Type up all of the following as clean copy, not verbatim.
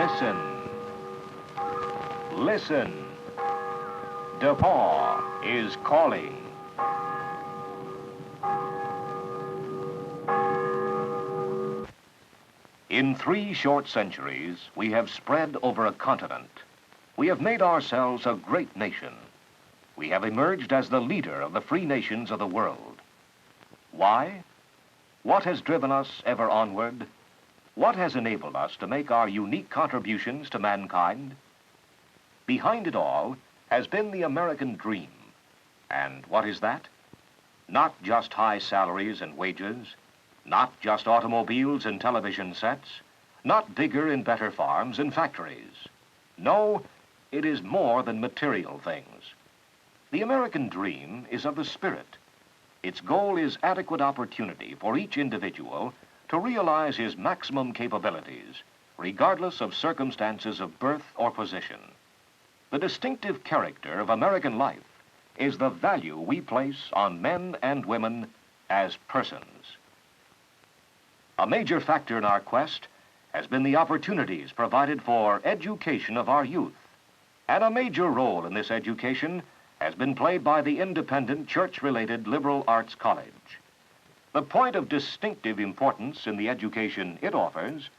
Listen. Listen. DePauw is calling. In 3 short centuries, we have spread over a continent. We have made ourselves a great nation. We have emerged as the leader of the free nations of the world. Why? What has driven us ever onward? What has enabled us to make our unique contributions to mankind? Behind it all has been the American dream. And what is that? Not just high salaries and wages, not just automobiles and television sets, not bigger and better farms and factories. No, it is more than material things. The American dream is of the spirit. Its goal is adequate opportunity for each individual to realize his maximum capabilities, regardless of circumstances of birth or position. The distinctive character of American life is the value we place on men and women as persons. A major factor in our quest has been the opportunities provided for education of our youth, and a major role in this education has been played by the independent church-related liberal arts college. The point of distinctive importance in the education it offers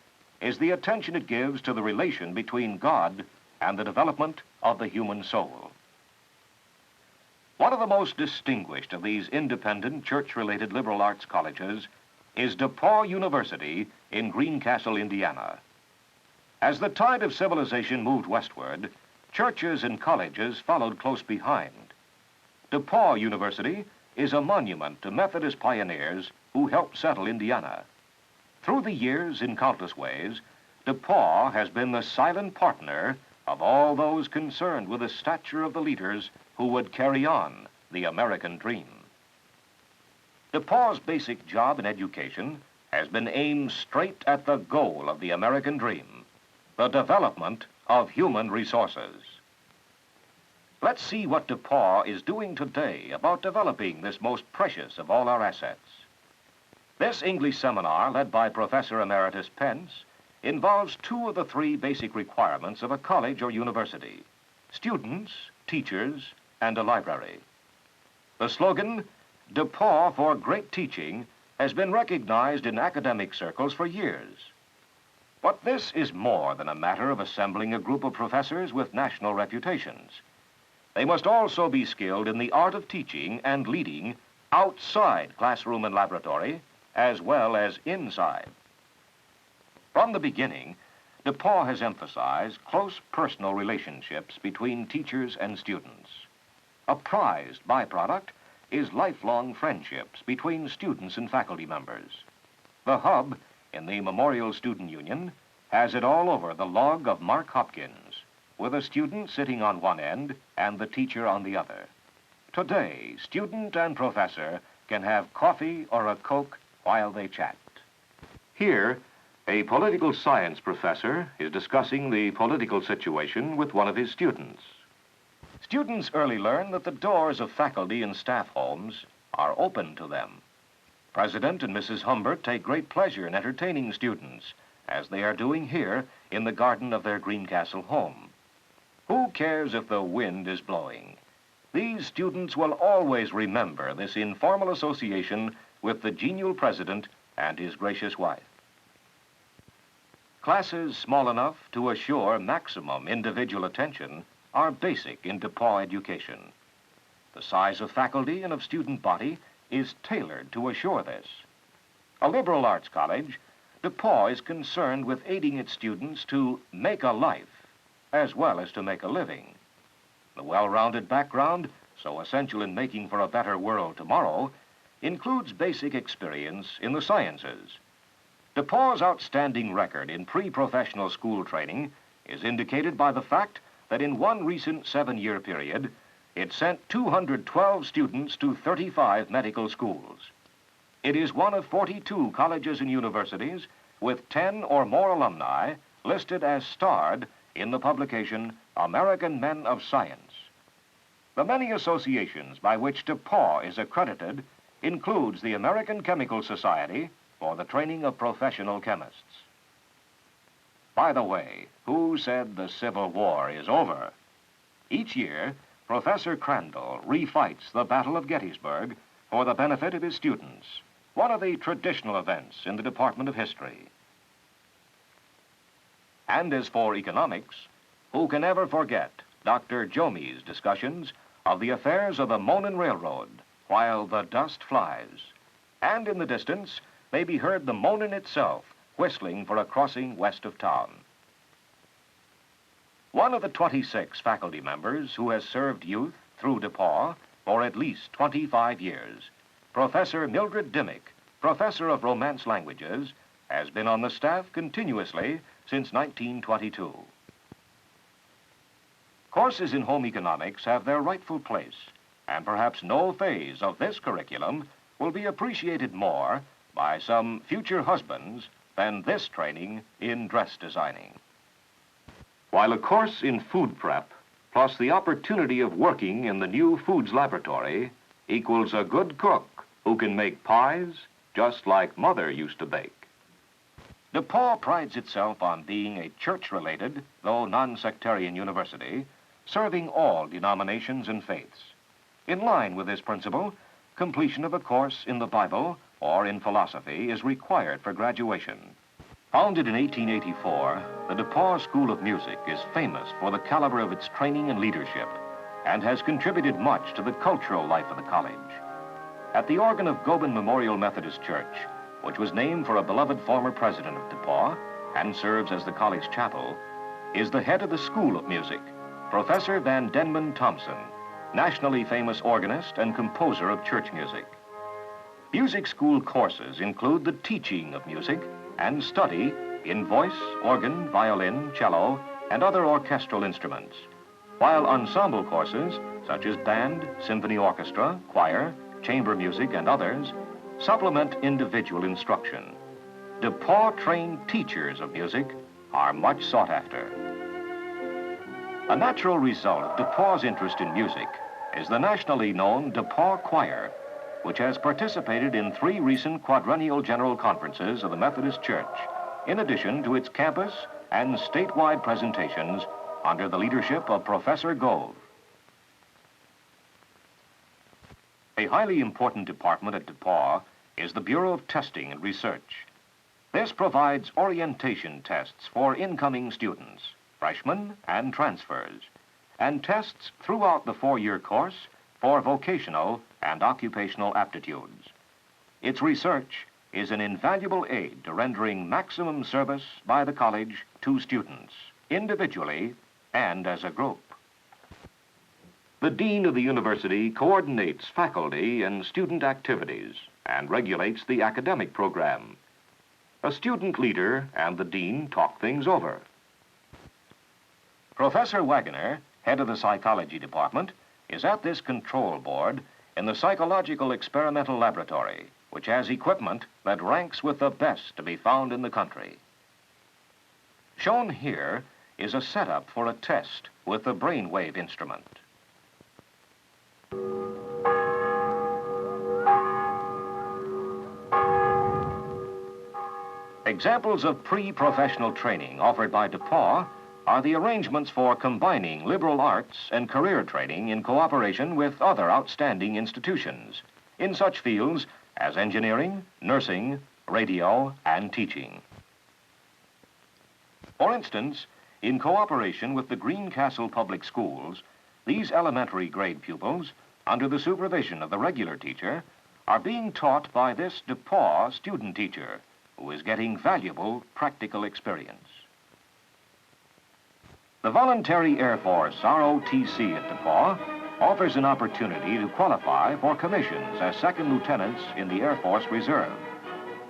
is the attention it gives to the relation between God and the development of the human soul. One of the most distinguished of these independent church-related liberal arts colleges is DePauw University in Greencastle, Indiana. As the tide of civilization moved westward, churches and colleges followed close behind. DePauw University is a monument to Methodist pioneers who helped settle Indiana. Through the years, in countless ways, DePauw has been the silent partner of all those concerned with the stature of the leaders who would carry on the American dream. DePauw's basic job in education has been aimed straight at the goal of the American dream, the development of human resources. Let's see what DePauw is doing today about developing this most precious of all our assets. This English seminar, led by Professor Emeritus Pence, involves 2 of the 3 basic requirements of a college or university: students, teachers, and a library. The slogan, DePauw for Great Teaching, has been recognized in academic circles for years. But this is more than a matter of assembling a group of professors with national reputations. They must also be skilled in the art of teaching and leading outside classroom and laboratory, as well as inside. From the beginning, DePauw has emphasized close personal relationships between teachers and students. A prized byproduct is lifelong friendships between students and faculty members. The hub in the Memorial Student Union has it all over the log of Mark Hopkins, with a student sitting on one end and the teacher on the other. Today, student and professor can have coffee or a Coke while they chat. Here, a political science professor is discussing the political situation with one of his students. Students early learn that the doors of faculty and staff homes are open to them. President and Mrs. Humbert take great pleasure in entertaining students, as they are doing here in the garden of their Greencastle home. Who cares if the wind is blowing? These students will always remember this informal association with the genial president and his gracious wife. Classes small enough to assure maximum individual attention are basic in DePauw education. The size of faculty and of student body is tailored to assure this. A liberal arts college, DePauw is concerned with aiding its students to make a life as well as to make a living. The well-rounded background, so essential in making for a better world tomorrow, includes basic experience in the sciences. DePauw's outstanding record in pre-professional school training is indicated by the fact that in one recent 7-year period, it sent 212 students to 35 medical schools. It is one of 42 colleges and universities with 10 or more alumni listed as starred in the publication American Men of Science. The many associations by which DePauw is accredited includes the American Chemical Society for the training of professional chemists. By the way, who said the Civil War is over? Each year, Professor Crandall refights the Battle of Gettysburg for the benefit of his students, one of the traditional events in the Department of History. And as for economics, who can ever forget Dr. Jomey's discussions of the affairs of the Monon Railroad while the dust flies, and in the distance may be heard the Monon itself whistling for a crossing west of town. One of the 26 faculty members who has served youth through DePauw for at least 25 years, Professor Mildred Dimmick, Professor of Romance Languages, has been on the staff continuously since 1922. Courses in home economics have their rightful place, and perhaps no phase of this curriculum will be appreciated more by some future husbands than this training in dress designing. While a course in food prep, plus the opportunity of working in the new foods laboratory, equals a good cook who can make pies just like Mother used to bake. DePauw prides itself on being a church-related, though non-sectarian university, serving all denominations and faiths. In line with this principle, completion of a course in the Bible or in philosophy is required for graduation. Founded in 1884, the DePauw School of Music is famous for the caliber of its training and leadership, and has contributed much to the cultural life of the college. At the organ of Goben Memorial Methodist Church, which was named for a beloved former president of DePauw and serves as the college chapel, is the head of the School of Music, Professor Van Denman Thompson, nationally famous organist and composer of church music. Music school courses include the teaching of music and study in voice, organ, violin, cello, and other orchestral instruments, while ensemble courses, such as band, symphony orchestra, choir, chamber music, and others, supplement individual instruction. DePauw-trained teachers of music are much sought after. A natural result of DePauw's interest in music is the nationally known DePauw Choir, which has participated in 3 recent quadrennial general conferences of the Methodist Church, in addition to its campus and statewide presentations under the leadership of Professor Gove. A highly important department at DePauw is the Bureau of Testing and Research. This provides orientation tests for incoming students, freshmen and transfers, and tests throughout the 4-year course for vocational and occupational aptitudes. Its research is an invaluable aid to rendering maximum service by the college to students, individually and as a group. The dean of the university coordinates faculty and student activities and regulates the academic program. A student leader and the dean talk things over. Professor Wagoner, head of the psychology department, is at this control board in the Psychological Experimental Laboratory, which has equipment that ranks with the best to be found in the country. Shown here is a setup for a test with the brainwave instrument. Examples of pre-professional training offered by DePauw are the arrangements for combining liberal arts and career training in cooperation with other outstanding institutions in such fields as engineering, nursing, radio, and teaching. For instance, in cooperation with the Greencastle Public Schools, these elementary grade pupils, under the supervision of the regular teacher, are being taught by this DePauw student teacher, who is getting valuable practical experience. The Voluntary Air Force ROTC at DePauw offers an opportunity to qualify for commissions as second lieutenants in the Air Force Reserve.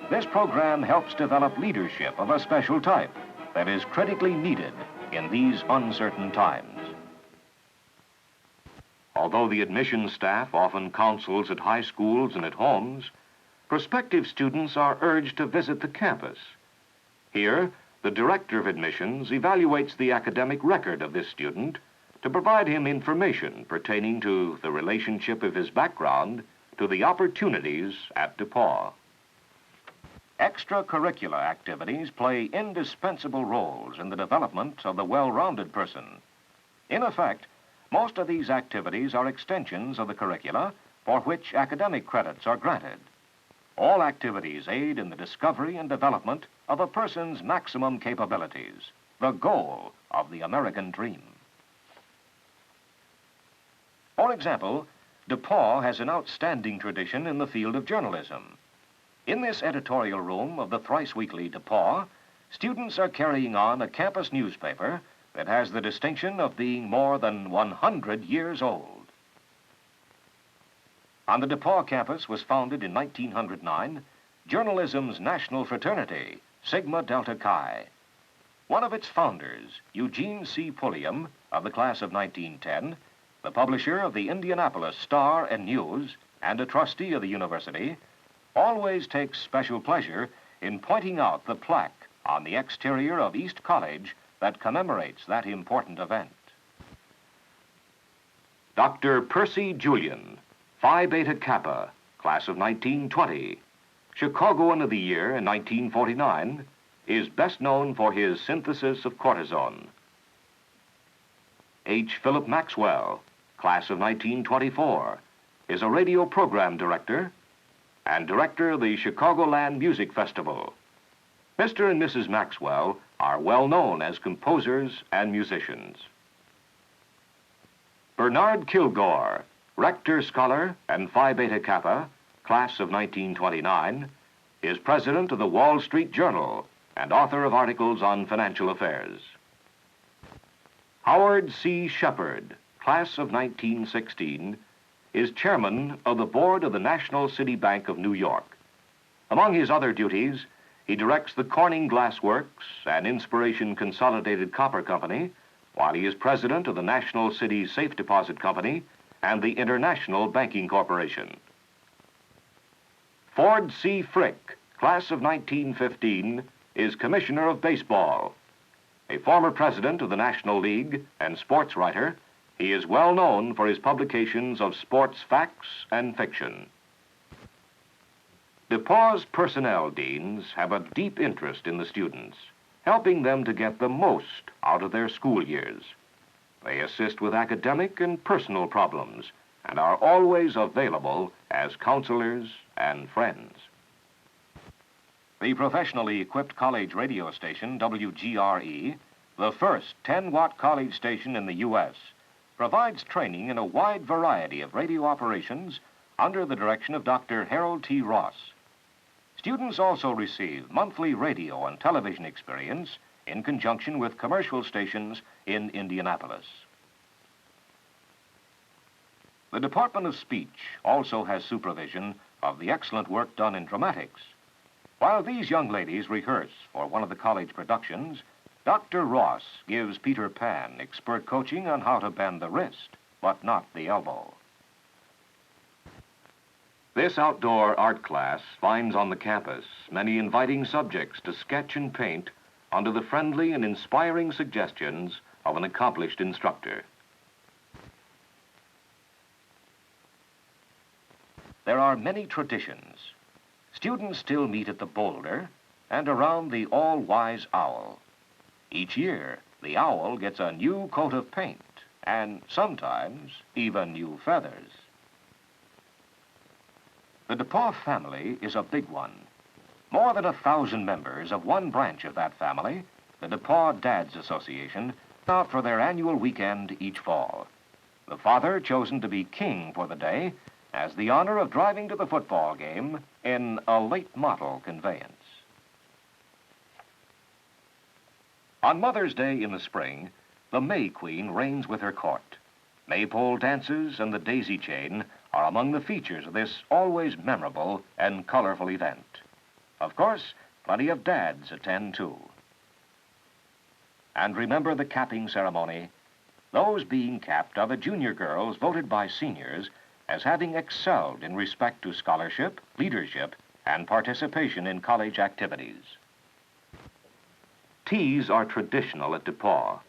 This program helps develop leadership of a special type that is critically needed in these uncertain times. Although the admissions staff often counsels at high schools and at homes, prospective students are urged to visit the campus. Here, the Director of Admissions evaluates the academic record of this student to provide him information pertaining to the relationship of his background to the opportunities at DePauw. Extracurricular activities play indispensable roles in the development of the well-rounded person. In effect, most of these activities are extensions of the curricula for which academic credits are granted. All activities aid in the discovery and development of a person's maximum capabilities, the goal of the American dream. For example, DePauw has an outstanding tradition in the field of journalism. In this editorial room of the thrice-weekly DePauw, students are carrying on a campus newspaper that has the distinction of being more than 100 years old. On the DePauw campus was founded in 1909 journalism's national fraternity, Sigma Delta Chi. One of its founders, Eugene C. Pulliam, of the class of 1910, the publisher of the Indianapolis Star and News, and a trustee of the university, always takes special pleasure in pointing out the plaque on the exterior of East College that commemorates that important event. Dr. Percy Julian, Phi Beta Kappa, class of 1920, Chicagoan of the Year in 1949, is best known for his synthesis of cortisone. H. Philip Maxwell, class of 1924, is a radio program director and director of the Chicagoland Music Festival. Mr. and Mrs. Maxwell are well known as composers and musicians. Bernard Kilgore, rector scholar and Phi Beta Kappa, class of 1929, is president of the Wall Street Journal and author of articles on financial affairs. Howard C. Shepard, class of 1916, is chairman of the board of the National City Bank of New York. Among his other duties, he directs the Corning Glass Works and Inspiration Consolidated Copper Company, while he is president of the National City Safe Deposit Company and the International Banking Corporation. Ford C. Frick, class of 1915, is commissioner of baseball. A former president of the National League and sports writer, he is well known for his publications of sports facts and fiction. DePauw's personnel deans have a deep interest in the students, helping them to get the most out of their school years. They assist with academic and personal problems and are always available as counselors and friends. The professionally equipped college radio station, WGRE, the first 10-watt college station in the U.S., provides training in a wide variety of radio operations under the direction of Dr. Harold T. Ross. Students also receive monthly radio and television experience in conjunction with commercial stations in Indianapolis. The Department of Speech also has supervision of the excellent work done in dramatics. While these young ladies rehearse for one of the college productions, Dr. Ross gives Peter Pan expert coaching on how to bend the wrist, but not the elbow. This outdoor art class finds on the campus many inviting subjects to sketch and paint under the friendly and inspiring suggestions of an accomplished instructor. There are many traditions. Students still meet at the boulder and around the all-wise owl. Each year, the owl gets a new coat of paint and sometimes even new feathers. The DePauw family is a big one. More than 1,000 members of one branch of that family, the DePauw Dads Association, out for their annual weekend each fall. The father chosen to be king for the day has the honor of driving to the football game in a late model conveyance. On Mother's Day in the spring, the May Queen reigns with her court. Maypole dances and the daisy chain are among the features of this always memorable and colorful event. Of course, plenty of dads attend too. And remember the capping ceremony. Those being capped are the junior girls voted by seniors as having excelled in respect to scholarship, leadership, and participation in college activities. Teas are traditional at DePauw.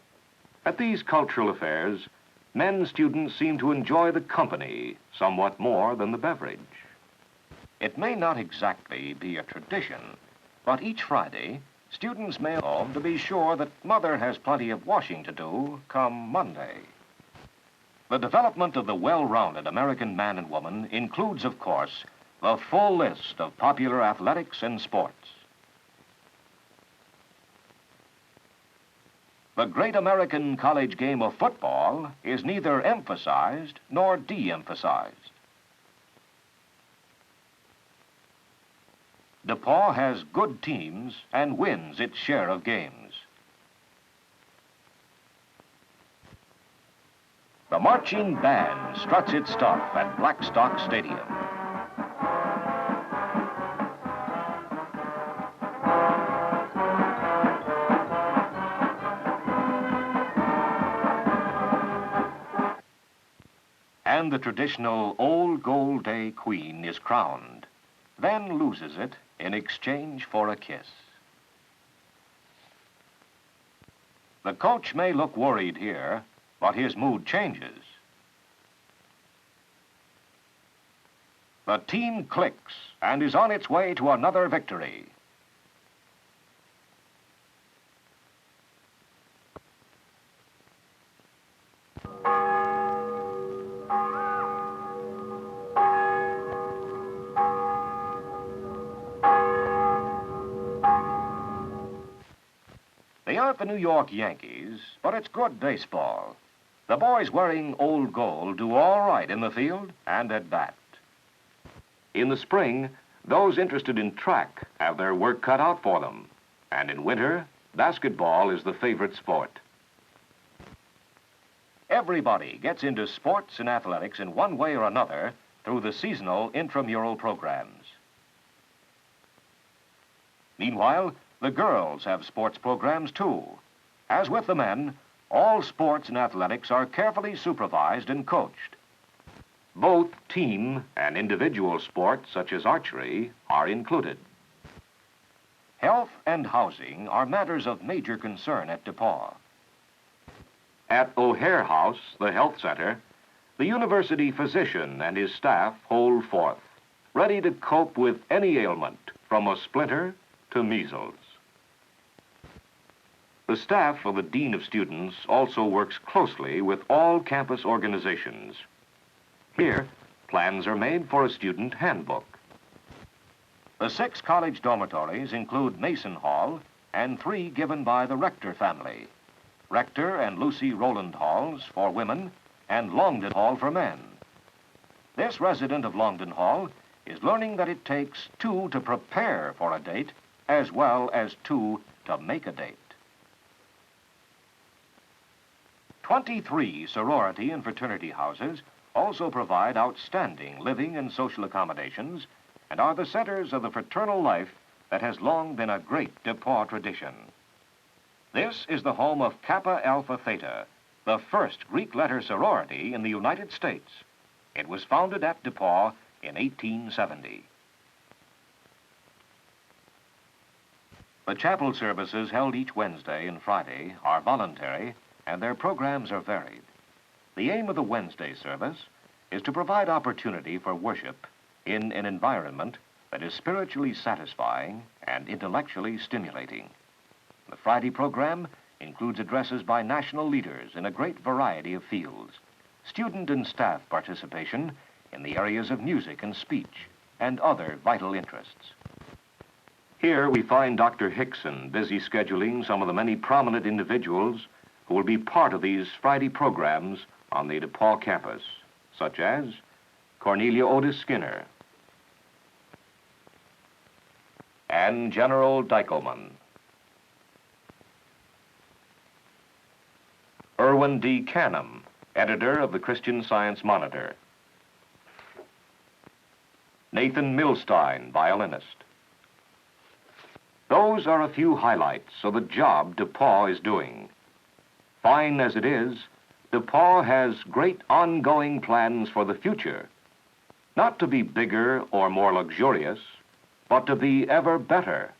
At these cultural affairs, men students seem to enjoy the company somewhat more than the beverage. It may not exactly be a tradition, But each Friday, students mail home to be sure that Mother has plenty of washing to do come Monday. The development of the well-rounded American man and woman includes, of course, the full list of popular athletics and sports. The great American college game of football is neither emphasized nor de-emphasized. DePauw has good teams and wins its share of games. The marching band struts its stuff at Blackstock Stadium. And the traditional Old Gold Day Queen is crowned, then loses it in exchange for a kiss. The coach may look worried here, but his mood changes. The team clicks and is on its way to another victory. They aren't the New York Yankees, but it's good baseball. The boys wearing old gold do all right in the field and at bat. In the spring, those interested in track have their work cut out for them. And in winter, basketball is the favorite sport. Everybody gets into sports and athletics in one way or another through the seasonal intramural programs. Meanwhile, the girls have sports programs too. As with the men, all sports and athletics are carefully supervised and coached. Both team and individual sports, such as archery, are included. Health and housing are matters of major concern at DePauw. At O'Hare House, the health center, the university physician and his staff hold forth, ready to cope with any ailment, from a splinter to measles. The staff of the Dean of Students also works closely with all campus organizations. Here, plans are made for a student handbook. The 6 college dormitories include Mason Hall and 3 given by the Rector family. Rector and Lucy Rowland Halls for women and Longden Hall for men. This resident of Longden Hall is learning that it takes 2 to prepare for a date as well as 2 to make a date. 23 sorority and fraternity houses also provide outstanding living and social accommodations and are the centers of the fraternal life that has long been a great DePauw tradition. This is the home of Kappa Alpha Theta, the first Greek letter sorority in the United States. It was founded at DePauw in 1870. The chapel services held each Wednesday and Friday are voluntary, and their programs are varied. The aim of the Wednesday service is to provide opportunity for worship in an environment that is spiritually satisfying and intellectually stimulating. The Friday program includes addresses by national leaders in a great variety of fields, student and staff participation in the areas of music and speech, and other vital interests. Here we find Dr. Hickson busy scheduling some of the many prominent individuals who will be part of these Friday programs on the DePauw campus, such as Cornelia Otis Skinner and General Dickelman, Irwin D. Canham, editor of the Christian Science Monitor, Nathan Milstein, violinist. Those are a few highlights of the job DePauw is doing. Fine as it is, DePauw has great ongoing plans for the future, not to be bigger or more luxurious, but to be ever better,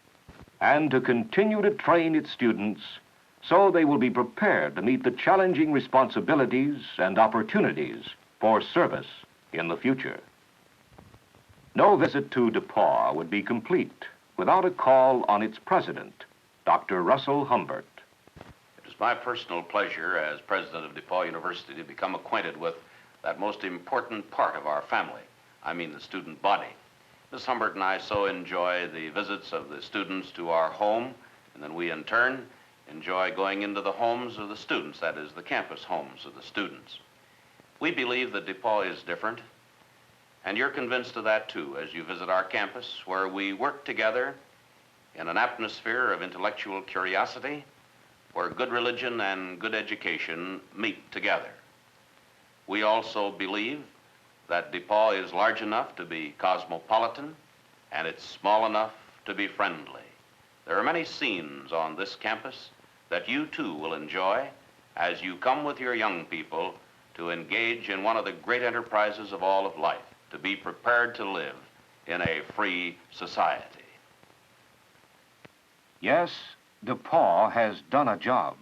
and to continue to train its students so they will be prepared to meet the challenging responsibilities and opportunities for service in the future. No visit to DePauw would be complete without a call on its president, Dr. Russell Humbert. It is my personal pleasure as president of DePauw University to become acquainted with that most important part of our family. I mean the student body. Ms. Humbert and I so enjoy the visits of the students to our home, and then we in turn enjoy going into the homes of the students, that is, the campus homes of the students. We believe that DePauw is different, and you're convinced of that too as you visit our campus, where we work together in an atmosphere of intellectual curiosity, where good religion and good education meet together. We also believe that DePauw is large enough to be cosmopolitan, and it's small enough to be friendly. There are many scenes on this campus that you too will enjoy as you come with your young people to engage in one of the great enterprises of all of life, to be prepared to live in a free society. Yes, DePauw has done a job,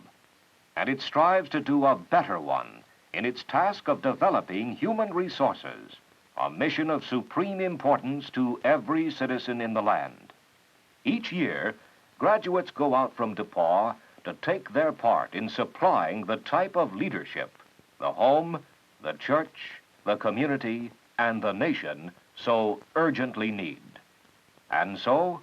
and it strives to do a better one in its task of developing human resources, a mission of supreme importance to every citizen in the land. Each year, graduates go out from DePauw to take their part in supplying the type of leadership the home, the church, the community, and the nation so urgently need. And so,